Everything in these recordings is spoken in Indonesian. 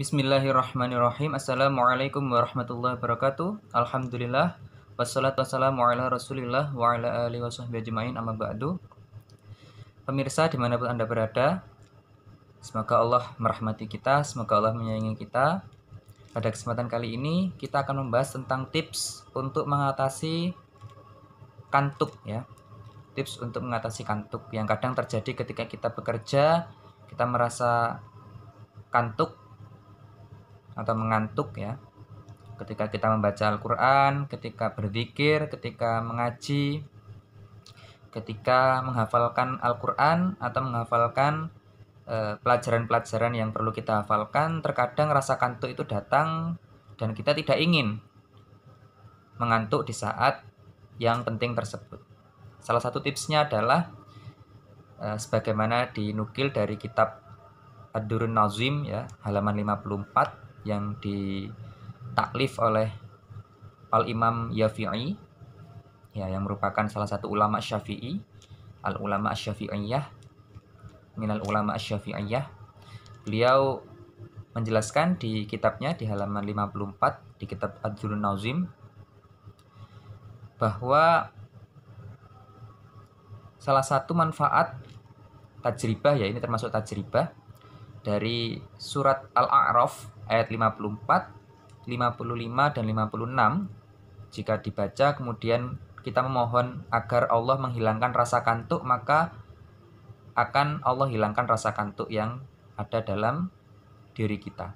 Bismillahirrahmanirrahim. Assalamualaikum warahmatullahi wabarakatuh. Alhamdulillah. Wassalatu wassalamu ala rasulillah wa ala alihi wasahbihi ajma'in, amma ba'du. Pemirsa dimanapun Anda berada, semoga Allah merahmati kita, semoga Allah menyayangi kita. Pada kesempatan kali ini kita akan membahas tentang tips untuk mengatasi kantuk ya. Tips untuk mengatasi kantuk yang kadang terjadi ketika kita bekerja, kita merasa kantuk atau mengantuk ya. Ketika kita membaca Al-Quran, ketika berzikir, ketika mengaji, ketika menghafalkan Al-Quran atau menghafalkan pelajaran-pelajaran yang perlu kita hafalkan, terkadang rasa kantuk itu datang dan kita tidak ingin mengantuk di saat yang penting tersebut. Salah satu tipsnya adalah sebagaimana dinukil dari kitab Ad-Durrun Nazim ya, halaman 54 yang ditaklif oleh Al-Imam Yafi'i ya, yang merupakan salah satu ulama Syafi'i, al-ulama asy-Syafi'iyah, minal ulama asy-Syafi'iyah. Beliau menjelaskan di kitabnya di halaman 54 di kitab Ad-Durrun Nazim bahwa salah satu manfaat tajribah ya, ini termasuk tajribah dari surat Al-A'raf ayat 54, 55 dan 56. Jika dibaca kemudian kita memohon agar Allah menghilangkan rasa kantuk, maka akan Allah hilangkan rasa kantuk yang ada dalam diri kita.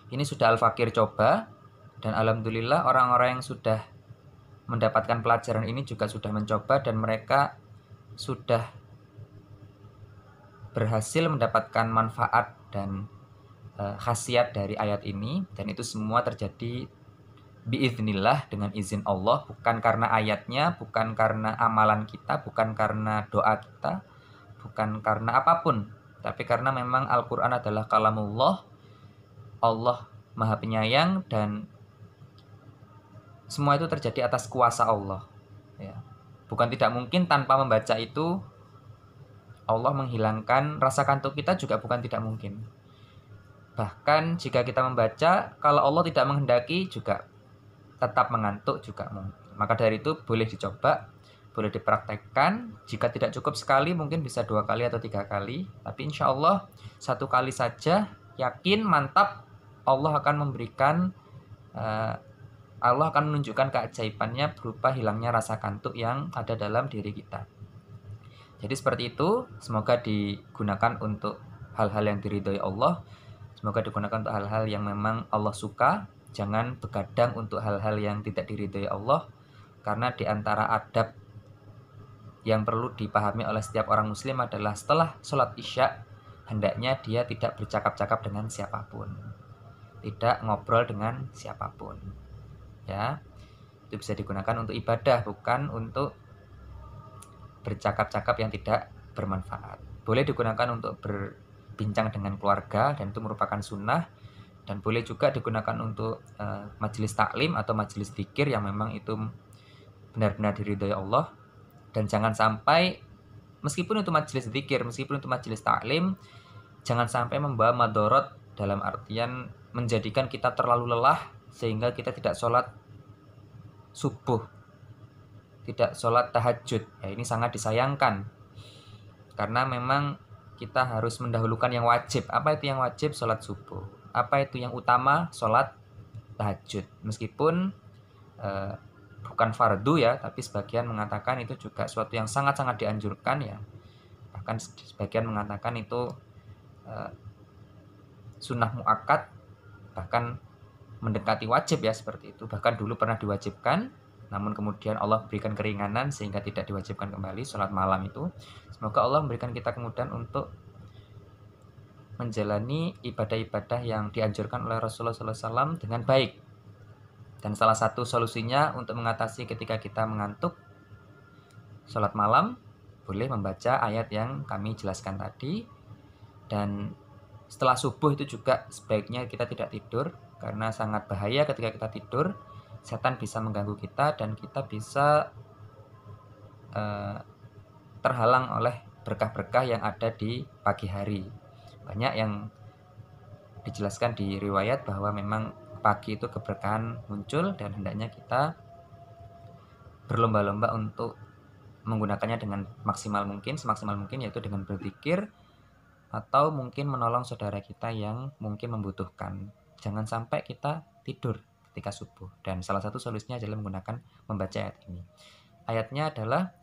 Ini sudah Al-Fakir coba, dan alhamdulillah orang-orang yang sudah mendapatkan pelajaran ini juga sudah mencoba dan mereka sudah berhasil mendapatkan manfaat dan khasiat dari ayat ini, dan itu semua terjadi biiznillah, dengan izin Allah, bukan karena ayatnya, bukan karena amalan kita, bukan karena doa kita, bukan karena apapun, tapi karena memang Al-Quran adalah kalamullah. Allah Maha Penyayang dan semua itu terjadi atas kuasa Allah ya. Bukan tidak mungkin tanpa membaca itu Allah menghilangkan rasa kantuk kita, juga bukan tidak mungkin. Bahkan jika kita membaca, kalau Allah tidak menghendaki juga tetap mengantuk juga mungkin. Maka dari itu boleh dicoba, boleh dipraktekkan. Jika tidak cukup sekali, mungkin bisa 2 kali atau 3 kali. Tapi insya Allah 1 kali saja, yakin, mantap, Allah akan memberikan, Allah akan menunjukkan keajaibannya berupa hilangnya rasa kantuk yang ada dalam diri kita. Jadi seperti itu, semoga digunakan untuk hal-hal yang diridhoi Allah. Semoga digunakan untuk hal-hal yang memang Allah suka. Jangan begadang untuk hal-hal yang tidak diridhoi Allah. Karena di antara adab yang perlu dipahami oleh setiap orang muslim adalah setelah sholat isya, hendaknya dia tidak bercakap-cakap dengan siapapun, tidak ngobrol dengan siapapun ya. Itu bisa digunakan untuk ibadah, bukan untuk bercakap-cakap yang tidak bermanfaat. Boleh digunakan untuk berbincang dengan keluarga, dan itu merupakan sunnah. Dan boleh juga digunakan untuk majelis taklim atau majelis dzikir yang memang itu benar-benar diridhoi Allah. Dan jangan sampai, meskipun itu majelis dzikir, meskipun itu majelis taklim, jangan sampai membawa madorot, dalam artian menjadikan kita terlalu lelah sehingga kita tidak sholat subuh, tidak sholat tahajud ya. Ini sangat disayangkan, karena memang kita harus mendahulukan yang wajib. Apa itu yang wajib? Sholat subuh. Apa itu yang utama? Sholat tahajud. Meskipun bukan fardu ya, tapi sebagian mengatakan itu juga suatu yang sangat-sangat dianjurkan ya. Bahkan sebagian mengatakan itu sunnah muakkad, bahkan mendekati wajib ya, seperti itu. Bahkan dulu pernah diwajibkan, namun kemudian Allah berikan keringanan sehingga tidak diwajibkan kembali sholat malam itu. Semoga Allah memberikan kita kemudahan untuk menjalani ibadah-ibadah yang dianjurkan oleh Rasulullah SAW dengan baik. Dan salah satu solusinya untuk mengatasi ketika kita mengantuk sholat malam, boleh membaca ayat yang kami jelaskan tadi. Dan setelah subuh itu juga sebaiknya kita tidak tidur, karena sangat bahaya ketika kita tidur. Setan bisa mengganggu kita dan kita bisa terhalang oleh berkah-berkah yang ada di pagi hari. Banyak yang dijelaskan di riwayat bahwa memang pagi itu keberkahan muncul dan hendaknya kita berlomba-lomba untuk menggunakannya dengan semaksimal mungkin, yaitu dengan berzikir atau mungkin menolong saudara kita yang mungkin membutuhkan. Jangan sampai kita tidur ketika subuh, dan salah satu solusinya adalah menggunakan membaca ayat ini. Ayatnya adalah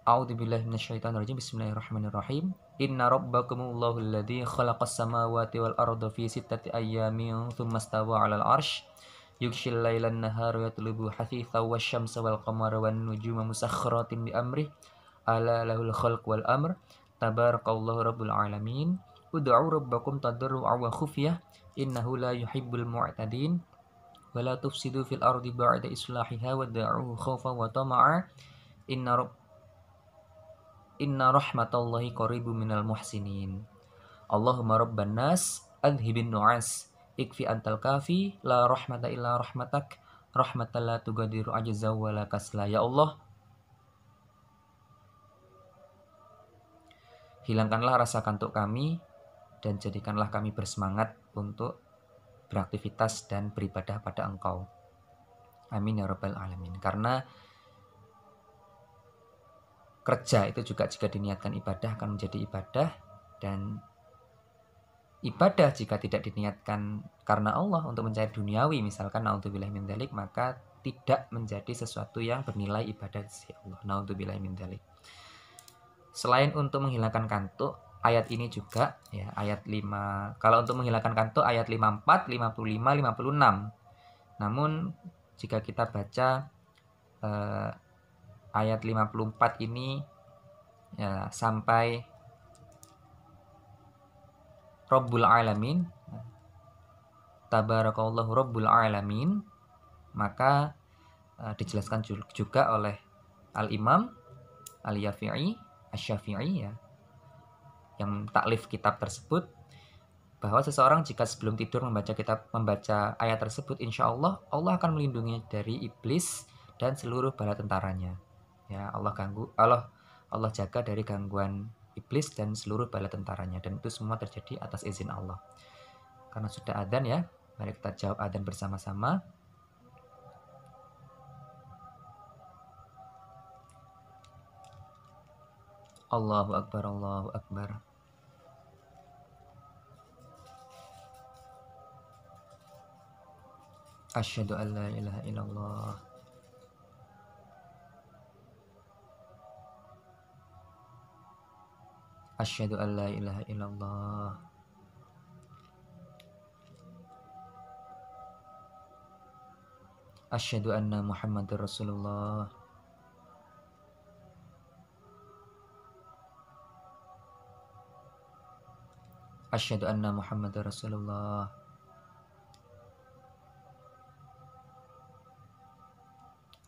A'udzubillahi minasyaitonirrajim. Bismillahirrahmanirrahim. Inna rabbakumullahu alladzi khalaqas samawati wal arda fi sittati ayyamin tsumma stawa 'alal 'arsy yughshil lailan nahara yatlubu hasitha wasyamsa wal qamara wan nujuma musakhkharatin bi amrih ala lahul khalq wal amr tabarakallahu rabbul alamin. Ud'u rabbakum tadarru'an wa khufyah innahu la yuhibbul mu'tadin wa la tufsidu fil ardi ba'da islahiha wad'uhu khaufan wa tama'a inna rahmatallahi qaribun minal muhsinin. Allahumma rabban nas adhibin nu'as ikfi antal kafi la rahmata illa rahmatak rahmatan la tugadiru ajza wa la kasla. Ya Allah, hilangkanlah rasa kantuk kami dan jadikanlah kami bersemangat untuk beraktivitas dan beribadah pada Engkau. Amin ya rabbal alamin. Karena kerja itu juga jika diniatkan ibadah akan menjadi ibadah, dan ibadah jika tidak diniatkan karena Allah untuk mencari duniawi, misalkan naudzubillahi min dzalik, maka tidak menjadi sesuatu yang bernilai ibadah di sisi Allah. Naudzubillahi min dzalik. Selain untuk menghilangkan kantuk, ayat ini juga ya, ayat 5. Kalau untuk menghilangkan kantuk ayat 54, 55, 56. Namun jika kita baca ayat 54 ini ya, sampai Rabbul Alamin, Tabarakallahu Rabbul Alamin, maka dijelaskan juga oleh Al-Imam Al-Yafi'i Asy-Syafi'i ya, yang taklif kitab tersebut, bahwa seseorang jika sebelum tidur membaca ayat tersebut, insya Allah akan melindungi dari iblis dan seluruh bala tentaranya. Ya, Allah jaga dari gangguan iblis dan seluruh bala tentaranya, dan itu semua terjadi atas izin Allah. Karena sudah adzan ya, mari kita jawab adzan bersama-sama. Allahu Akbar, Allahu Akbar. Asyhadu an la ilaha illallah. Asyhadu an la ilaha illallah. Asyhadu anna Muhammadar Rasulullah. Asyhadu anna Muhammadar Rasulullah.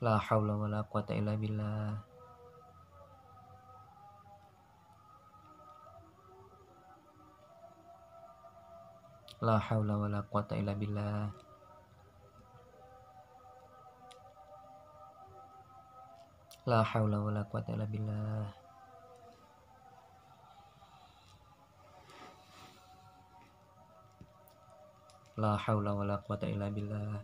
La haula wala quwata illa billah. La haula wala quwata illa billah. La haula wala quwata illa billah. La haula wala quwata illa billah.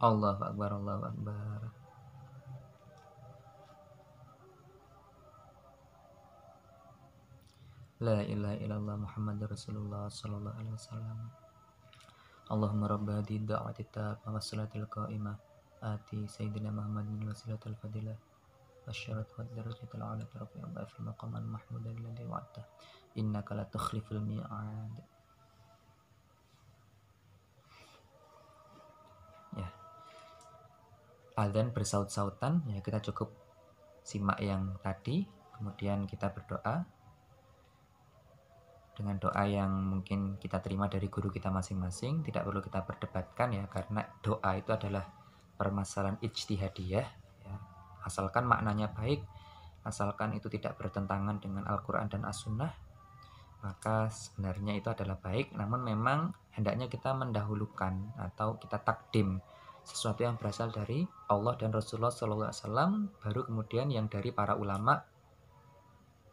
Allahu Akbar, Allahu Akbar. La ilaha illallah Muhammadur Rasulullah sallallahu alaihi wasallam. Allahumma rabba hadhihi da'wati tammah wassalatil qa'imah ati sayyidina Muhammadin wasilatul fadilah wasyarat wa darajatul 'ala rafi'a wa fil maqaman mahmudan alladhi wa'ata innaka la tukhliful mi'ad. Ya. Adzan bersaut-sautan ya, kita cukup simak yang tadi, kemudian kita berdoa dengan doa yang mungkin kita terima dari guru kita masing-masing. Tidak perlu kita perdebatkan ya, karena doa itu adalah permasalahan ijtihadiyah ya. Asalkan maknanya baik, asalkan itu tidak bertentangan dengan Al-Quran dan As-Sunnah, maka sebenarnya itu adalah baik. Namun memang hendaknya kita mendahulukan atau kita takdim sesuatu yang berasal dari Allah dan Rasulullah SAW, baru kemudian yang dari para ulama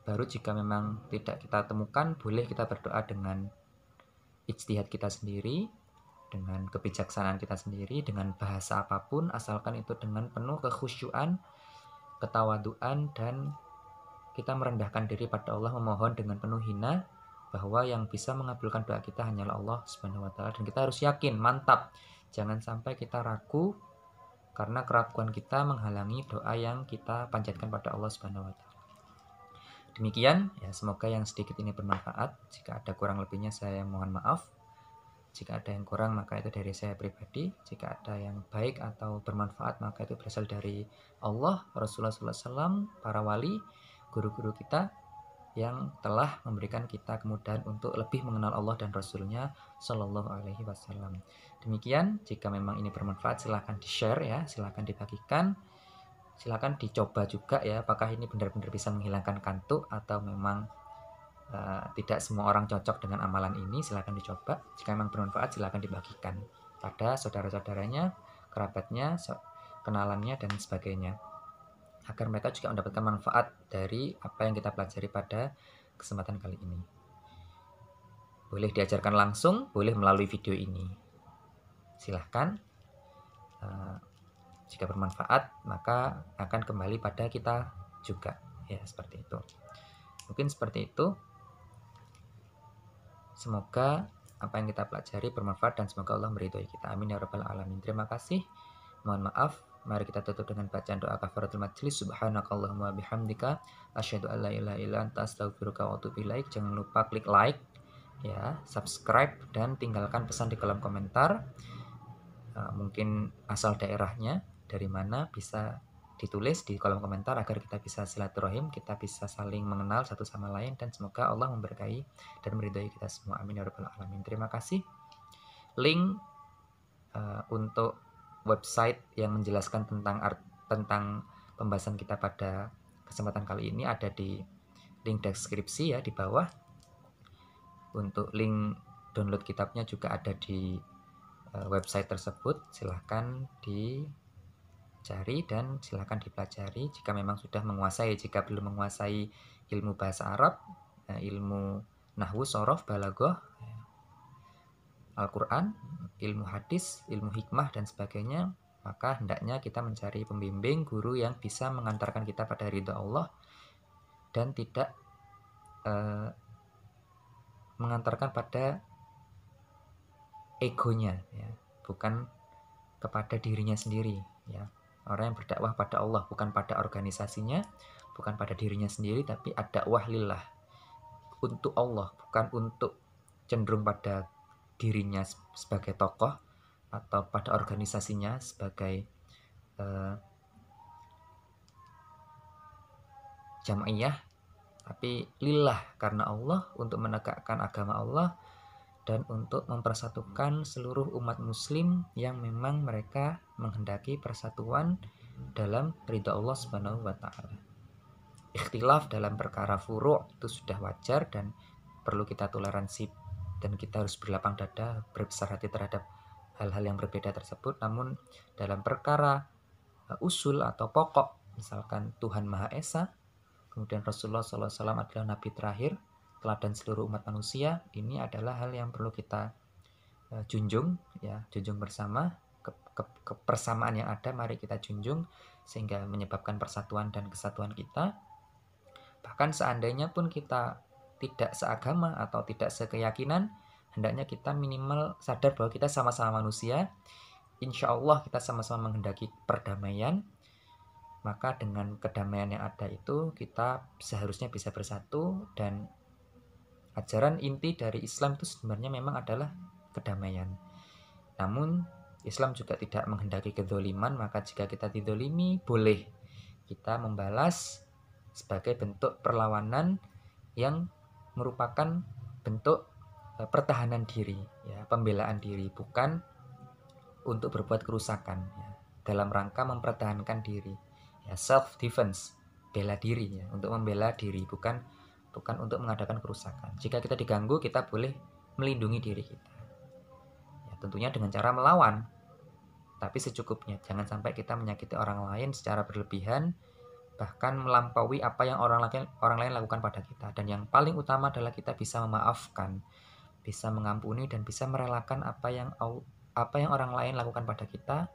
Baru jika memang tidak kita temukan, boleh kita berdoa dengan ijtihad kita sendiri, dengan kebijaksanaan kita sendiri, dengan bahasa apapun, asalkan itu dengan penuh kekhusyuan, ketawaduan, dan kita merendahkan diri pada Allah, memohon dengan penuh hina bahwa yang bisa mengabulkan doa kita hanyalah Allah Subhanahu wa taala, dan kita harus yakin, mantap. Jangan sampai kita ragu karena keraguan kita menghalangi doa yang kita panjatkan pada Allah Subhanahu wa taala. Demikian ya, semoga yang sedikit ini bermanfaat. Jika ada kurang lebihnya saya mohon maaf. Jika ada yang kurang maka itu dari saya pribadi. Jika ada yang baik atau bermanfaat maka itu berasal dari Allah, Rasulullah SAW, para wali, guru-guru kita yang telah memberikan kita kemudahan untuk lebih mengenal Allah dan Rasulnya Shallallahu Alaihi Wasallam. Demikian, jika memang ini bermanfaat silahkan di-share ya, silahkan dibagikan, silahkan dicoba juga ya, apakah ini benar-benar bisa menghilangkan kantuk atau memang tidak semua orang cocok dengan amalan ini. Silahkan dicoba. Jika memang bermanfaat silahkan dibagikan pada saudara-saudaranya, kerabatnya, kenalannya, dan sebagainya, agar mereka juga mendapatkan manfaat dari apa yang kita pelajari pada kesempatan kali ini. Boleh diajarkan langsung, boleh melalui video ini. Silahkan. Jika bermanfaat, maka akan kembali pada kita juga. Ya, seperti itu. Mungkin seperti itu. Semoga apa yang kita pelajari bermanfaat dan semoga Allah meridhoi kita. Amin ya rabbal alamin. Terima kasih. Mohon maaf. Mari kita tutup dengan bacaan doa kafaratul majlis. Subhanakallahumma bihamdika asyhadu an la ilaha illa anta astaghfiruka wa atubu ilaik. Jangan lupa klik like ya, subscribe, dan tinggalkan pesan di kolom komentar. Mungkin asal daerahnya dari mana bisa ditulis di kolom komentar agar kita bisa silaturahim, kita bisa saling mengenal satu sama lain, dan semoga Allah memberkahi dan meridhai kita semua. Amin ya rabbal alamin. Terima kasih. Link untuk website yang menjelaskan tentang pembahasan kita pada kesempatan kali ini ada di link deskripsi ya di bawah. Untuk link download kitabnya juga ada di website tersebut. Silahkan dicari dan silahkan dipelajari jika memang sudah menguasai. Jika belum menguasai ilmu bahasa Arab, ilmu nahwu, shorof, balaghah, Al-Quran, ilmu hadis, ilmu hikmah, dan sebagainya, maka hendaknya kita mencari pembimbing, guru yang bisa mengantarkan kita pada ridha Allah dan tidak mengantarkan pada egonya ya, bukan kepada dirinya sendiri ya. Orang yang berdakwah pada Allah, bukan pada organisasinya, bukan pada dirinya sendiri, tapi ad-dakwah lillah, untuk Allah, bukan untuk cenderung pada dirinya sebagai tokoh atau pada organisasinya sebagai jamaiyah, tapi lillah, karena Allah, untuk menegakkan agama Allah dan untuk mempersatukan seluruh umat muslim yang memang mereka menghendaki persatuan dalam ridha Allah Subhanahu wa taala. Ikhtilaf dalam perkara furu' itu sudah wajar dan perlu kita toleransi, dan kita harus berlapang dada, berbesar hati terhadap hal-hal yang berbeda tersebut. Namun dalam perkara usul atau pokok, misalkan Tuhan Maha Esa, kemudian Rasulullah SAW adalah Nabi terakhir, teladan seluruh umat manusia, ini adalah hal yang perlu kita junjung ya, junjung bersama. Kebersamaan yang ada mari kita junjung sehingga menyebabkan persatuan dan kesatuan kita. Bahkan seandainya pun kita tidak seagama atau tidak sekeyakinan, hendaknya kita minimal sadar bahwa kita sama-sama manusia. Insya Allah kita sama-sama menghendaki perdamaian. Maka dengan kedamaian yang ada itu kita seharusnya bisa bersatu, dan ajaran inti dari Islam itu sebenarnya memang adalah kedamaian. Namun Islam juga tidak menghendaki kedzaliman, maka jika kita dizalimi boleh kita membalas sebagai bentuk perlawanan yang merupakan bentuk pertahanan diri ya, pembelaan diri, bukan untuk berbuat kerusakan ya, dalam rangka mempertahankan diri ya, self defense, bela diri ya, untuk membela diri, bukan untuk mengadakan kerusakan. Jika kita diganggu, kita boleh melindungi diri kita ya, tentunya dengan cara melawan, tapi secukupnya. Jangan sampai kita menyakiti orang lain secara berlebihan, bahkan melampaui apa yang orang lain lakukan pada kita. Dan yang paling utama adalah kita bisa memaafkan, bisa mengampuni, dan bisa merelakan apa yang orang lain lakukan pada kita.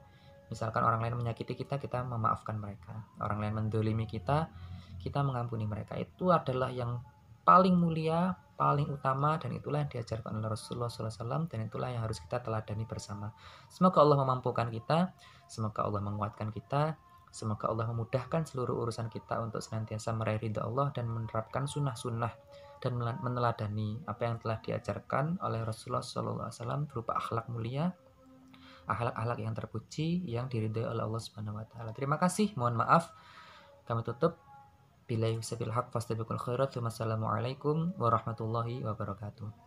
Misalkan orang lain menyakiti kita, kita memaafkan mereka. Orang lain mendolimi kita, kita mengampuni mereka. Itu adalah yang paling mulia, paling utama, dan itulah yang diajarkan oleh Rasulullah SAW, dan itulah yang harus kita teladani bersama. Semoga Allah memampukan kita, semoga Allah menguatkan kita, semoga Allah memudahkan seluruh urusan kita untuk senantiasa meraih ridha Allah dan menerapkan sunnah-sunnah dan meneladani apa yang telah diajarkan oleh Rasulullah SAW berupa akhlak mulia, akhlak-akhlak yang terpuji yang diridhai oleh Allah Subhanahu wa taala. Terima kasih, mohon maaf. Kami tutup. Billahi wasabil haq fastabiqul khairat. Wassalamualaikum warahmatullahi wabarakatuh.